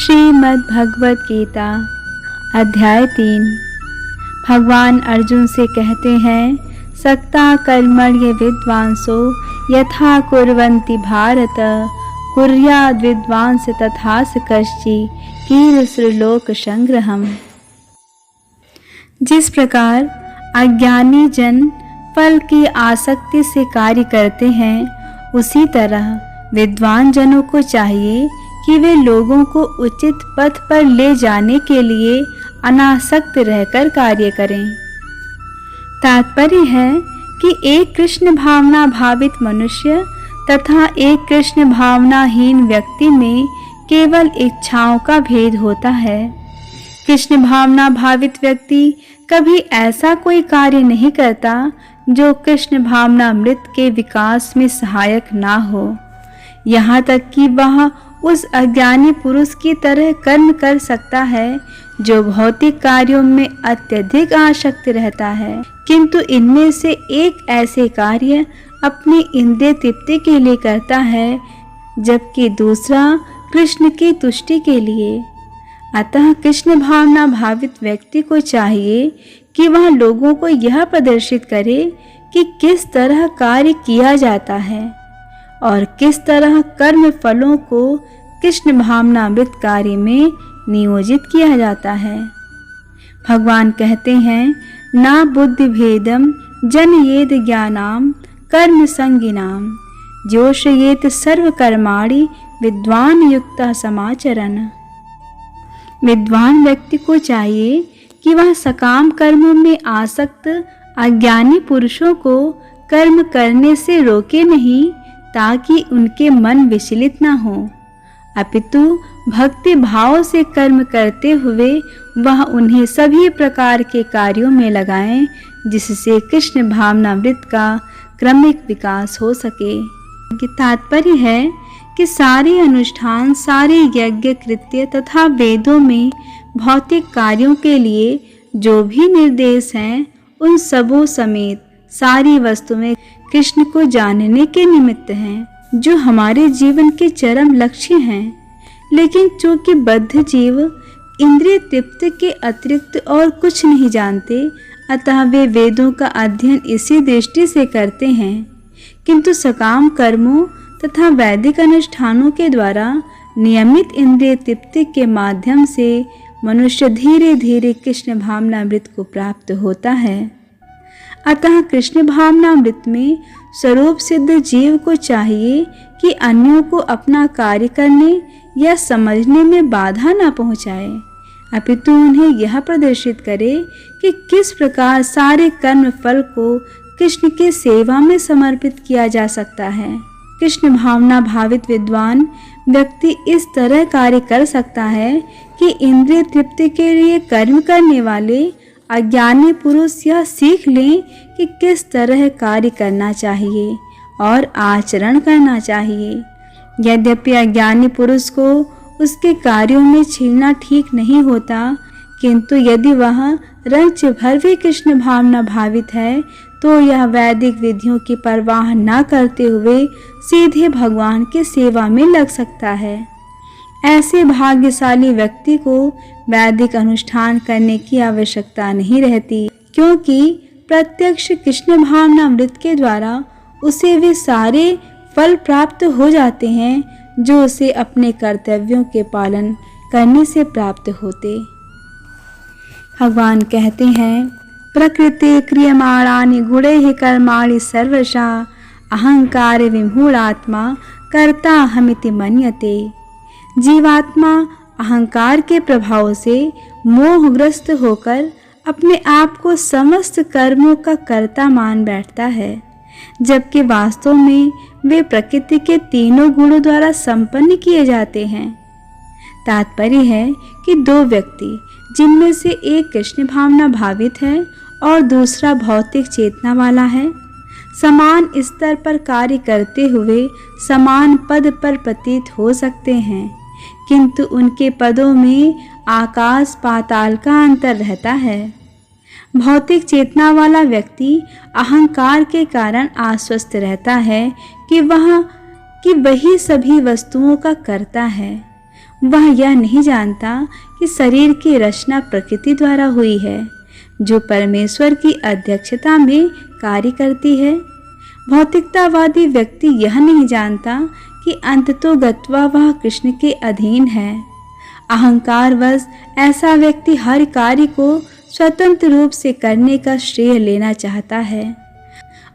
श्रीमद् भगवद गीता अध्याय 3। भगवान अर्जुन से कहते हैं, सक्ता कर्मण्य विद्वांसो यथा कुर्वन्ति भारत, कुर्याद् विद्वांस तथास कश्चि कीर्तिर्लोक संग्रहम्। जिस प्रकार अज्ञानी जन फल की आसक्ति से कार्य करते हैं, उसी तरह विद्वान जनों को चाहिए कि वे लोगों को उचित पथ पर ले जाने के लिए अनासक्त रहकर कार्य करें। तात्पर्य है कि एक कृष्ण भावना भावित मनुष्य तथा एक कृष्ण भावनाहीन व्यक्ति में केवल इच्छाओं का भेद होता है। कृष्ण भावना भावित व्यक्ति कभी ऐसा कोई कार्य नहीं करता जो कृष्ण भावनामृत के विकास में सहायक ना हो। यहाँ तक कि वह उस अज्ञानी पुरुष की तरह कर्म कर सकता है जो भौतिक कार्यों में अत्यधिक आसक्त रहता है, किंतु इनमें से एक ऐसे कार्य अपनी इंद्रिय तृप्ति के लिए करता है, जबकि दूसरा कृष्ण की तुष्टि के लिए। अतः कृष्ण भावना भावित व्यक्ति को चाहिए कि वह लोगों को यह प्रदर्शित करे कि किस तरह कार्य किया जाता है और किस तरह कर्म फलों को कृष्ण भावनामृत कार्य में नियोजित किया जाता है। भगवान कहते हैं, ना बुद्धि भेदम जनयेद ज्ञानाम कर्म संगिनाम जोषयेत सर्व कर्माणि विद्वान युक्ता समाचरण। विद्वान व्यक्ति को चाहिए कि वह सकाम कर्मों में आसक्त अज्ञानी पुरुषों को कर्म करने से रोके नहीं, ताकि उनके मन विचलित न हो, अपितु भक्ति भाव से कर्म करते हुए वह उन्हें सभी प्रकार के कार्यों में लगाएं, जिससे कृष्ण भावनामृत का क्रमिक विकास हो सके। तात्पर्य है कि सारे अनुष्ठान, सारे यज्ञ कृत्य तथा वेदों में भौतिक कार्यों के लिए जो भी निर्देश हैं, उन सबों समेत सारी वस्तुएं कृष्ण को जानने के निमित्त हैं, जो हमारे जीवन के चरम लक्ष्य हैं। लेकिन चूंकि बद्ध जीव इंद्रिय तृप्ति के अतिरिक्त और कुछ नहीं जानते, अतः वे वेदों का अध्ययन इसी दृष्टि से करते हैं, किंतु सकाम कर्मों तथा वैदिक अनुष्ठानों के द्वारा नियमित इंद्रिय तृप्ति के माध्यम से मनुष्य धीरे धीरे कृष्ण भावनामृत को प्राप्त होता है। अतः कृष्ण भावनामृत में स्वरूप सिद्ध जीव को चाहिए कि अन्यों को अपना कार्य करने या समझने में बाधा न पहुंचाए, अपितु उन्हें यह प्रदर्शित करे कि किस प्रकार सारे कर्म फल को कृष्ण के सेवा में समर्पित किया जा सकता है। कृष्ण भावना भावित विद्वान व्यक्ति इस तरह कार्य कर सकता है कि इंद्रिय तृप्ति के लिए कर्म करने वाले अज्ञानी पुरुष यह सीख लें कि किस तरह कार्य करना चाहिए और आचरण करना चाहिए। यद्यपि अज्ञानी पुरुष को उसके कार्यों में छीलना ठीक नहीं होता, किंतु यदि वह रंच भर भी कृष्ण भावना भावित है, तो यह वैदिक विधियों की परवाह न करते हुए सीधे भगवान की सेवा में लग सकता है। ऐसे भाग्यशाली व्यक्ति को वैदिक अनुष्ठान करने की आवश्यकता नहीं रहती, क्योंकि प्रत्यक्ष कृष्ण भावनामृत के द्वारा उसे वे सारे फल प्राप्त हो जाते हैं जो उसे अपने कर्तव्यों के पालन करने से प्राप्त होते। भगवान कहते हैं, प्रकृति क्रियमाणानि गुणैः कर्माणि सर्वशा अहंकार विमूढ़ात्मा कर्ता हमिति मन्यते। जीवात्मा अहंकार के प्रभाव से मोहग्रस्त होकर अपने आप को समस्त कर्मों का कर्ता मान बैठता है, जबकि वास्तव में वे प्रकृति के तीनों गुणों द्वारा संपन्न किए जाते हैं। तात्पर्य है कि दो व्यक्ति जिनमें से एक कृष्ण भावना भावित है और दूसरा भौतिक चेतना वाला है, समान स्तर पर कार्य करते हुए समान पद पर प्रतीत हो सकते हैं, किंतु उनके पदों में आकाश पाताल का अंतर रहता है। भौतिक चेतना वाला व्यक्ति अहंकार के कारण आश्वस्त रहता है कि वही सभी वस्तुओं का कर्ता है। वह यह नहीं जानता कि शरीर की रचना प्रकृति द्वारा हुई है, जो परमेश्वर की अध्यक्षता में कार्य करती है। भौतिकतावादी व्यक्ति यह नहीं जानता कि अंततोगत्वा वह कृष्ण के अधीन है। अहंकारवश ऐसा व्यक्ति हर कार्य को स्वतंत्र रूप से करने का श्रेय लेना चाहता है,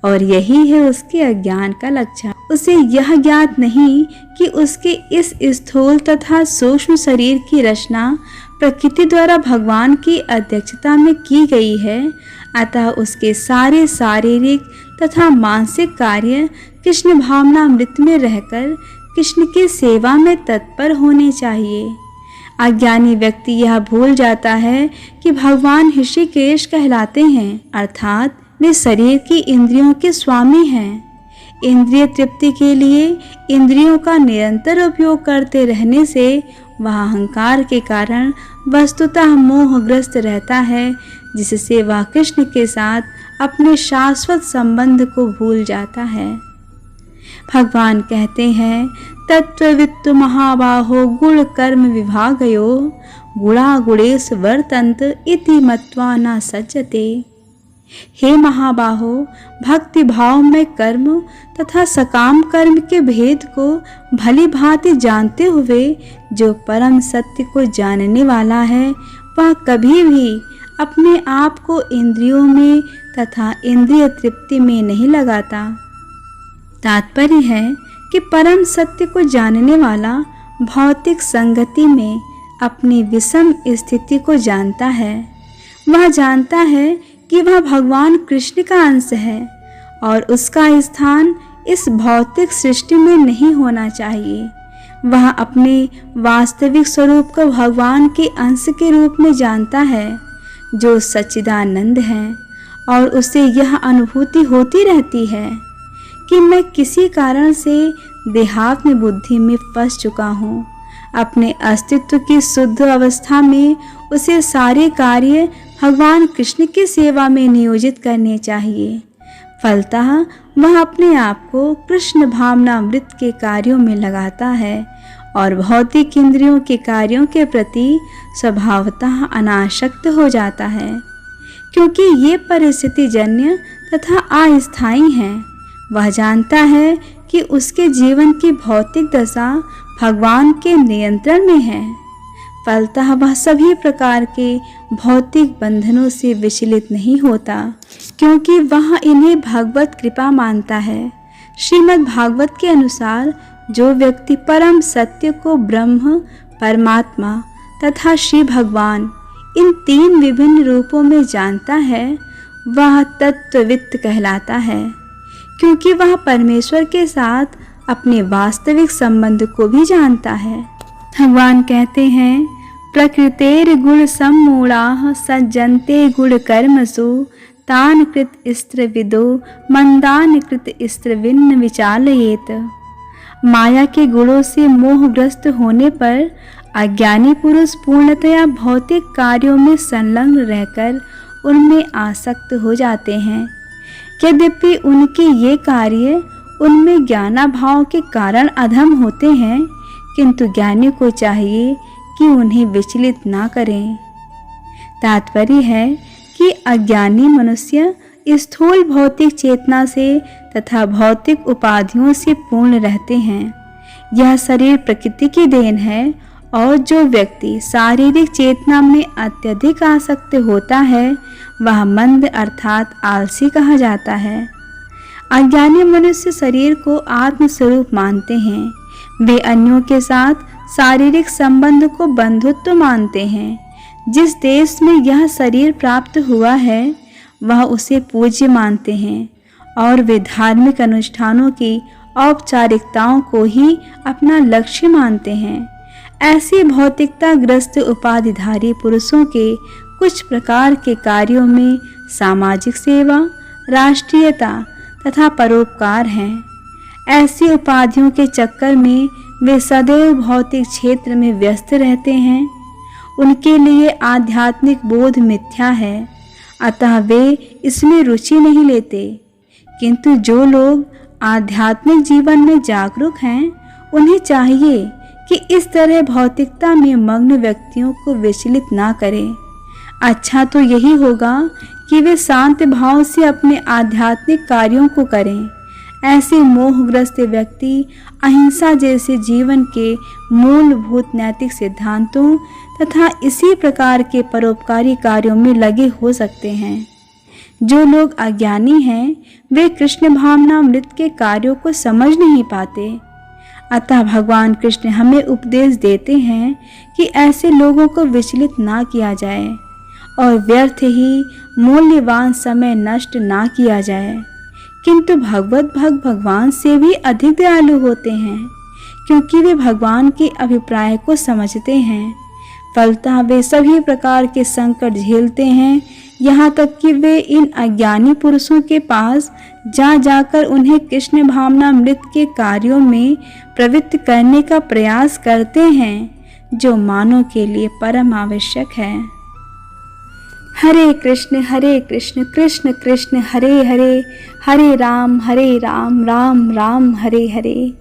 और यही है उसके अज्ञान का लक्षण। उसे यह ज्ञात नहीं कि उसके इस स्थूल तथा सूक्ष्म शरीर की रचना प्रकृति द्वारा भगवान की अध्यक्षता में की गई है। अतः उसके सारे शारीरिक तथा मानसिक कार्य कृष्ण भावनामृत में रहकर कृष्ण की सेवा में तत्पर होने चाहिए। अज्ञानी व्यक्ति यह भूल जाता है कि भगवान ऋषिकेश कहलाते हैं, अर्थात वे शरीर की इंद्रियों के स्वामी हैं। इंद्रिय तृप्ति के लिए इंद्रियों का निरंतर उपयोग करते रहने से वह अहंकार के कारण वस्तुतः मोहग्रस्त रहता है, जिससे वह कृष्ण के साथ अपने शाश्वत संबंध को भूल जाता है। भगवान कहते हैं, तत्त्ववित्तु महाबाहो गुण कर्म विभागयो गुणा गुणेषु वर्तन्त इति मत्वा न सज्जते। हे महाबाहो, भक्ति भाव में कर्म तथा सकाम कर्म के भेद को भली भांति जानते हुए जो परम सत्य को जानने वाला है, वह कभी भी अपने आप को इंद्रियों में तथा इंद्रिय तृप्ति में नहीं लगाता। तात्पर्य है कि परम सत्य को जानने वाला भौतिक संगति में अपनी विषम स्थिति को जानता है। वह जानता है कि वह भगवान कृष्ण का अंश है और उसका स्थान इस भौतिक सृष्टि में नहीं होना चाहिए। वह अपने वास्तविक स्वरूप को भगवान के अंश के रूप में जानता है, जो सच्चिदानंद है, और उसे यह अनुभूति होती रहती है कि मैं किसी कारण से देहात्म बुद्धि में फंस चुका हूँ। अपने अस्तित्व की शुद्ध अवस्था में उसे सारे कार्य भगवान कृष्ण की सेवा में नियोजित करने चाहिए। फलतः वह अपने आप को कृष्ण भावनामृत के कार्यों में लगाता है और भौतिक इंद्रियों के कार्यों के प्रति स्वभावतः अनासक्त हो जाता है, क्योंकि ये परिस्थिति जन्य तथा अस्थायी हैं। वह जानता है कि उसके जीवन की भौतिक दशा भगवान के नियंत्रण में है। फलतः वह सभी प्रकार के भौतिक बंधनों से विचलित नहीं होता, क्योंकि वह इन्हें भगवत कृपा मानता है। श्रीमद् भागवत के अनुसार जो व्यक्ति परम सत्य को ब्रह्म, परमात्मा तथा श्री भगवान इन तीन विभिन्न रूपों में जानता है, वह तत्त्ववित्त कहलाता है, क्योंकि वह परमेश्वर के साथ अपने वास्तविक संबंध को भी जानता है। भगवान कहते हैं, प्रकृतेर गुण सम्मूढ़ाः सज्जन्ते गुण कर्मसु तान कृत स्त्रविदो मंदान कृत स्त्रविन्न विचालयेत। माया के गुणों से मोहग्रस्त होने पर अज्ञानी पुरुष पूर्णतया भौतिक कार्यों में संलग्न रहकर उनमें आसक्त हो जाते हैं। यद्यपि उनके ये कार्य उनमें ज्ञानाभाव के कारण अधम होते हैं, किंतु ज्ञानी को चाहिए कि उन्हें विचलित ना करें। तात्पर्य है कि अज्ञानी मनुष्य स्थूल भौतिक चेतना से तथा भौतिक उपाधियों से पूर्ण रहते हैं। यह शरीर प्रकृति की देन है, और जो व्यक्ति शारीरिक चेतना में अत्यधिक आसक्त होता है, वह मंद अर्थात आलसी कहा जाता है। अज्ञानी मनुष्य शरीर को आत्मस्वरूप मानते हैं। वे अन्यों के साथ शारीरिक संबंध को बंधुत्व मानते हैं। जिस देश में यह शरीर प्राप्त हुआ है, वह उसे पूज्य मानते हैं, और वे धार्मिक अनुष्ठानों की औपचारिकताओं को ही अपना लक्ष्य मानते हैं। ऐसे भौतिकता ग्रस्त उपाधिधारी पुरुषों के कुछ प्रकार के कार्यों में सामाजिक सेवा, राष्ट्रीयता तथा परोपकार हैं। ऐसी उपाधियों के चक्कर में वे सदैव भौतिक क्षेत्र में व्यस्त रहते हैं। उनके लिए आध्यात्मिक बोध मिथ्या है, अतः वे इसमें रुचि नहीं लेते। किंतु जो लोग आध्यात्मिक जीवन में जागरूक हैं, उन्हें चाहिए कि इस तरह भौतिकता में मग्न व्यक्तियों को विचलित ना करें। अच्छा तो यही होगा कि वे शांत भाव से अपने आध्यात्मिक कार्यों को करें। ऐसे मोहग्रस्त व्यक्ति अहिंसा जैसे जीवन के मूलभूत नैतिक सिद्धांतों तथा इसी प्रकार के परोपकारी कार्यों में लगे हो सकते हैं। जो लोग अज्ञानी हैं वे कृष्ण भावनामृत के कार्यों को समझ नहीं पाते। अतः भगवान कृष्ण हमें उपदेश देते हैं कि ऐसे लोगों को विचलित ना किया जाए और व्यर्थ ही मूल्यवान समय नष्ट ना किया जाए। किंतु भगवत भक्त भगवान से भी अधिक दयालु होते हैं, क्योंकि वे भगवान के अभिप्राय को समझते हैं। फलतः वे सभी प्रकार के संकट झेलते हैं, यहाँ तक कि वे इन अज्ञानी पुरुषों के पास जा जाकर उन्हें कृष्ण भावनामृत के कार्यों में प्रवृत्त करने का प्रयास करते हैं, जो मानव के लिए परम आवश्यक है। हरे कृष्ण कृष्ण कृष्ण हरे हरे, हरे राम राम राम हरे हरे।